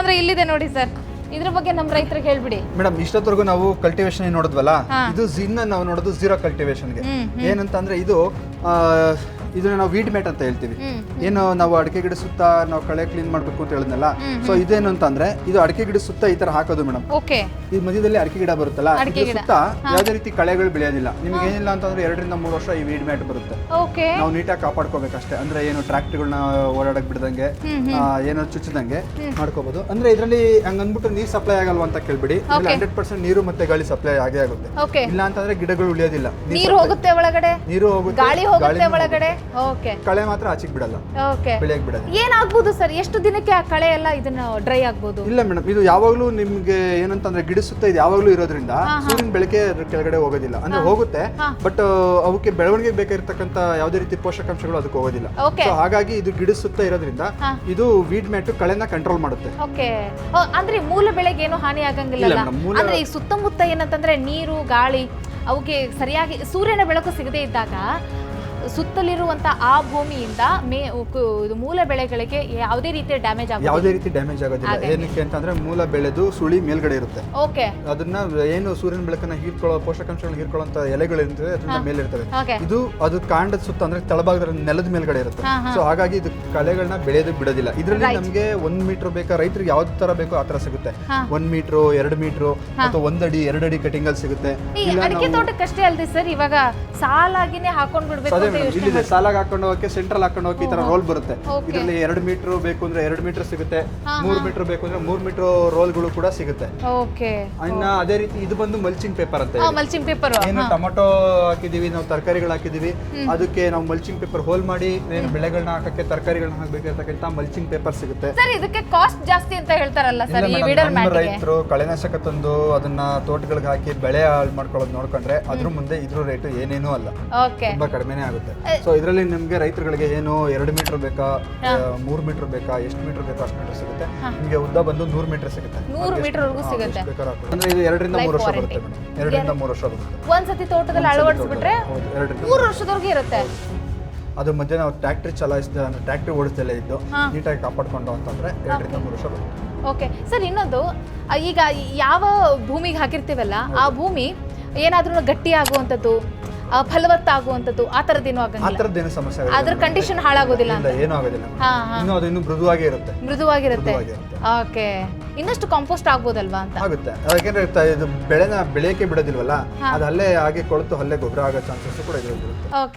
ಹಾಗಾದ್ರೆ ಇಲ್ಲಿದೆ ನೋಡಿ ಸರ್, ಇದ್ರ ಬಗ್ಗೆ ನಮ್ಮ ರೈತರಿಗೆ ಹೇಳ್ಬಿಡಿ. ಮೇಡಮ್ ಇಷ್ಟೊತ್ತವರೆಗೂ ನಾವು ಕಲ್ಟಿವೇಶನ್ ನೋಡಿದ್ವಲ್ಲ, ಇದು ಜಿನ್ನ ನಾವು ನೋಡೋದು ಜೀರೋ ಕಲ್ಟಿವೇಶನ್ಗೆ. ಏನಂತ ಅಂದ್ರೆ ಇದನ್ನ ನಾವು ವೀಡ್ ಮ್ಯಾಟ್ ಅಂತ ಹೇಳ್ತೀವಿ. ಏನು ನಾವು ಅಡಿಕೆ ಗಿಡ ಸುತ್ತ ನಾವು ಕಳೆ ಕ್ಲೀನ್ ಮಾಡ್ಬೇಕು ಅಂತ ಹೇಳಿದ್ನಲ್ಲ, ಸೊ ಇದೇನು ಅಂತಂದ್ರೆ ಇದು ಅಡಿಕೆ ಗಿಡ ಸುತ್ತ ಈ ತರ ಹಾಕೋದು ಮೇಡಮ್. ಈ ಮಧ್ಯದಲ್ಲಿ ಅಡಿಕೆ ಗಿಡ ಬರುತ್ತಲ್ಲ, ಸುತ್ತ ಯಾವುದೇ ರೀತಿ ಕಳೆಗಳು ಬೆಳೆಯೋದಿಲ್ಲ. ನಿಮ್ಗೆ ಏನಿಲ್ಲ ಅಂತಂದ್ರೆ 2 ರಿಂದ 3 ವರ್ಷ ಈ ವೀಡ್ ಮ್ಯಾಟ್ ಬರುತ್ತೆ. ನಾವು ನೀಟಾಗಿ ಕಾಪಾಡ್ಕೋಬೇಕಷ್ಟೇ. ಅಂದ್ರೆ ಏನು ಟ್ರಾಕ್ಟರ್ಗಳನ್ನ ಓಡಾಡಕ್ ಬಿಡದಂಗೆ, ಏನೋ ಚುಚ್ಚದಂಗೆ ಮಾಡ್ಕೋಬಹುದು. ಅಂದ್ರೆ ಇದರಲ್ಲಿ ಹಂಗಂದ್ಬಿಟ್ಟು ನೀರ್ ಸಪ್ಲೈ ಆಗಲ್ವಾ ಅಂತ ಕೇಳ್ಬಿಡಿ. 100% ನೀರು ಮತ್ತೆ ಗಾಳಿ ಸಪ್ಲೈ ಆಗೇ ಆಗುತ್ತೆ. ಇಲ್ಲ ಅಂತಂದ್ರೆ ಗಿಡಗಳು ಉಳಿಯೋದಿಲ್ಲ. ನೀರು ಹೋಗುತ್ತೆ ಒಳಗಡೆ, ನೀರು ಹೋಗುತ್ತೆ, ಗಾಳಿ ಹೋಗುತ್ತೆ ಒಳಗಡೆ. ಕಳೆ ಮಾತ್ರ ಆಚೆಗೆ ಬಿಡಲ್ಲ, ಬೆಳೆಯಕ್ ಬಿಡಲ್ಲ. ಏನಾಗ್ಬೋದು ಸರ್, ಎಷ್ಟು ದಿನಕ್ಕೆ ಆ ಕಳೆ ಎಲ್ಲ ಇದನ್ನ ಡ್ರೈ ಆಗ್ಬೋದು? ಇಲ್ಲ ಮೇಡಮ್, ಇದು ಯಾವಾಗ್ಲೂ ನಿಮ್ಗೆ ಏನಂತಂದ್ರೆ ಗಿಡ ಸುತ್ತ ಇದು ಯಾವಾಗ್ಲೂ ಇರೋದ್ರಿಂದ ಸೂರ್ಯನ ಬೆಳಕೆ ಕೆಳಗಡೆ ಹೋಗೋದಿಲ್ಲ. ಅಂದ್ರೆ ಹೋಗುತ್ತೆ, ಬಟ್ ಅವಕ್ಕೆ ಬೆಳವಣಿಗೆ ಬೇಕಾಗಿರ್ತಕ್ಕಂಥ ಯಾವುದೇ ರೀತಿ ಪೋಷಕಾಂಶಗಳು ಅದಕ್ಕೆ ಹೋಗೋದಿಲ್ಲ. ಸೊ ಹಾಗಾಗಿ ಇದು ಗಿಡ ಸುತ್ತ ಇರೋದ್ರಿಂದ ಇದು ವೀಡ್ ಮ್ಯಾಟ್ ಕಳೆನ ಕಂಟ್ರೋಲ್ ಮಾಡುತ್ತೆ. ಅಂದ್ರೆ ಮೂಲ ಬೆಳೆಗೆ ಏನು ಹಾನಿ ಆಗಂಗಿಲ್ಲ. ಅಂದ್ರೆ ಈ ಸುತ್ತಮುತ್ತ ಏನಂತಂದ್ರೆ ನೀರು ಗಾಳಿ ಅವಕ್ಕೆ ಸರಿಯಾಗಿ ಸೂರ್ಯನ ಬೆಳಕು ಸಿಗದೇ ಇದ್ದಾಗ ಸುತ್ತಲಿರುವಂತ ಆ ಭೂಮಿಯಿಂದ ಮೂಲ ಬೆಳೆಗಳಿಗೆ ಯಾವುದೇ ರೀತಿಯ ಡ್ಯಾಮೇಜ್ ಆಗೋದಿಲ್ಲ. ಯಾವುದೇ ರೀತಿ ಡ್ಯಾಮೇಜ್ ಆಗೋದಿಲ್ಲ. ಏನಕ್ಕೆ ಅಂತಂದ್ರೆ ಮೂಲ ಬೆಳೆದು ಸುಳಿ ಮೇಲ್ಗಡೆ ಇರುತ್ತೆ. ಅದನ್ನ ಏನು ಸೂರ್ಯನ ಬೆಳಕನ್ನ ಹೀರ್ಕೊಳ್ಳೋ ಪೋಷಕಾಂಶಗಳನ್ನ ಹೀರ್ಕೊಳ್ಳೋ ಎಲೆಗಳು ಇರ್ತವೆ, ಅದನ್ನ ಮೇಲೆ ಇರ್ತವೆ. ಇದು ಅದು ಕಾಂಡದ ಸುತ್ತ ಅಂದ್ರೆ ತಳಭಾಗದ ನೆಲದ ಮೇಲ್ಗಡೆ ಇರುತ್ತೆ. ಸೊ ಹಾಗಾಗಿ ಇದು ಕಳೆಗಳನ್ನ ಬೆಳೆಯೋದು ಬಿಡೋದಿಲ್ಲ. ಇದ್ರಲ್ಲಿ ನಮ್ಗೆ 1 ಮೀಟರ್ ಬೇಕಾ, ರೈತರಿಗೆ ಯಾವ್ದು ತರ ಬೇಕೋ ಆ ತರ ಸಿಗುತ್ತೆ. 1 ಮೀಟರ್ 2 ಮೀಟರ್ ಅಥವಾ 1 ಅಡಿ 2 ಅಡಿ ಕಟಿಂಗ್ ಅಲ್ಲಿ ಸಿಗುತ್ತೆ. ಅಡಿಕೆ ತೋಟಕ್ಕಷ್ಟೇ ಅಲ್ದೆ ಸರ್, ಇವಾಗ ಸಾಲಾಗಿನೇ ಹಾಕೊಂಡ್ ಬಿಡ್ಬೇಕು. ಇಲ್ಲಿದೆ ಸಾಲಾಗಿ ಹಾಕೊಂಡು ಹೋಗಕ್ಕೆ, ಸೆಂಟ್ರಲ್ ಹಾಕೊಂಡು ಹೋಗಕ್ಕೆ ಈ ತರ ರೋಲ್ ಬರುತ್ತೆ. ಇದರಲ್ಲಿ 2 ಮೀಟರ್ ಬೇಕು ಅಂದ್ರೆ 2 ಮೀಟರ್ ಸಿಗುತ್ತೆ, 3 ಮೀಟರ್ ಬೇಕು ಅಂದ್ರೆ 3 ಮೀಟರ್ ರೋಲ್ಗಳು ಕೂಡ ಸಿಗುತ್ತೆ. ಇನ್ನ ಅದೇ ರೀತಿ ಇದು ಬಂದು ಮಲ್ಚಿಂಗ್ ಪೇಪರ್ ಅಂತ. ಮಲ್ಚಿಂಗ್ ಪೇಪರ್ ಏನು ಟೊಮೊಟೊ ಹಾಕಿದೀವಿ ನಾವು, ತರಕಾರಿಗಳು ಹಾಕಿದೀವಿ, ಅದಕ್ಕೆ ನಾವು ಮಲ್ಚಿಂಗ್ ಪೇಪರ್ ಹೋಲ್ ಮಾಡಿ ಏನು ಬೆಳೆಗಳನ್ನ ಹಾಕಕ್ಕೆ, ತರಕಾರಿಗಳನ್ನ ಹಾಕಬೇಕಿರ್ತಕ್ಕಂಥ ಮಲ್ಚಿಂಗ್ ಪೇಪರ್ ಸಿಗುತ್ತೆ. ಸರ್ ಇದಕ್ಕೆ ಕಾಸ್ಟ್ ಜಾಸ್ತಿ ಅಂತ ಹೇಳ್ತಾರಲ್ಲ ಸರ್, ಈ ವೀಡರ್ ಮ್ಯಾಟ್ ಗೆ ರೈತರು ಕಳೆನಾಶಕ ತಂದು ಅದನ್ನ ತೋಟಗಳಿಗೆ ಹಾಕಿ ಬೆಳೆ ಹಾಳು ಮಾಡ್ಕೊಳ್ಳೋದು ನೋಡ್ಕೊಂಡ್ರೆ ಅದ್ರ ಮುಂದೆ ಇದ್ರ ರೇಟ್ ಏನೇನೂ ಅಲ್ಲ, ತುಂಬಾ ಕಡಿಮೆನೇ ಆಗುತ್ತೆ. ಸೊ ಇದರಲ್ಲಿ ನಿಮ್ಗೆ ರೈತರುಗಳಿಗೆ ಏನು 2 ಮೀಟರ್ ಬೇಕಾ, 3 ಮೀಟರ್ ಬೇಕಾ, ಎಷ್ಟು ಮೀಟರ್ ಬೇಕಾ ಅಷ್ಟು ಮೀಟರ್ ಸಿಗುತ್ತೆ. ನಿಮ್ಗೆ ಉದ್ದ ಬಂದು 100 ಮೀಟರ್ ಸಿಗುತ್ತೆ. 100 ಮೀಟರ್ ವರೆಗೂ ಸಿಗುತ್ತೆ. ಅಂದ್ರೆ ಇದು 2 ರಿಂದ 3 ವರ್ಷ ಬರುತ್ತೆ ಮೇಡಮ್. 2 ರಿಂದ 3 ವರ್ಷ ಬರುತ್ತೆ. ಒಂದ್ಸತಿ ತೋಟದಲ್ಲಿ ಅಳವಡಿಸ್ಬಿಟ್ರೆ 3 ವರ್ಷದವರೆಗೆ ಇರುತ್ತೆ. ಅದ್ರ ಮಧ್ಯೆ ನಾವು ಟ್ರ್ಯಾಕ್ಟರ್ ಟ್ರ್ಯಾಕ್ಟರ್ ಓಡಿಸ್ದಲ್ಲೇ ಇದ್ದು ನೀಟಾಗಿ ಕಾಪಾಡ್ಕೊಂಡು ಅಂತಂದ್ರೆ 2 ರಿಂದ 3 ವರ್ಷ ಬರುತ್ತೆ. ಓಕೆ ಸರ್, ಇನ್ನೊಂದು ಈಗ ಯಾವ ಭೂಮಿಗೆ ಹಾಕಿರ್ತೀವಲ್ಲ ಆ ಭೂಮಿ ಏನಾದ್ರೂ ಗಟ್ಟಿ ಆಗುವಂಥದ್ದು, ಫಲವತ್ತಾಗುವಂಥದ್ದು ಆ ಥರದ್ದೇನು ಆಗಂಗಿಲ್ಲ. ಸಮಸ್ಯೆ ಅದ್ರ ಕಂಡೀಷನ್ ಹಾಳಾಗೋದಿಲ್ಲ ಅಂತ? ಏನೂ ಆಗೋದಿಲ್ಲ. ಇನ್ನು ಮೃದುವಾಗೇ ಇರುತ್ತೆ. ಮೃದುವಾಗಿರುತ್ತೆ. ಓಕೆ, ಇನ್ನಷ್ಟು ಕಾಂಪೋಸ್ಟ್ ಆಗ್ಬೋದಲ್ವಾ ಅಂತ? ಆಗುತ್ತೆ. ಯಾಕೆಂದ್ರೆ ಇದು ಬೆಳೆನ ಬೆಳೆಯಕ್ಕೆ ಬಿಡೋದಿಲ್ವಲ್ಲ, ಅದು ಅಲ್ಲೇ ಹಾಗೆ ಕೊಳೆತು ಅಲ್ಲೇ ಗೊಬ್ಬರ ಆಗೋ ಚಾನ್ಸಸ್ ಕೂಡ ಇರುತ್ತೆ. ಓಕೆ.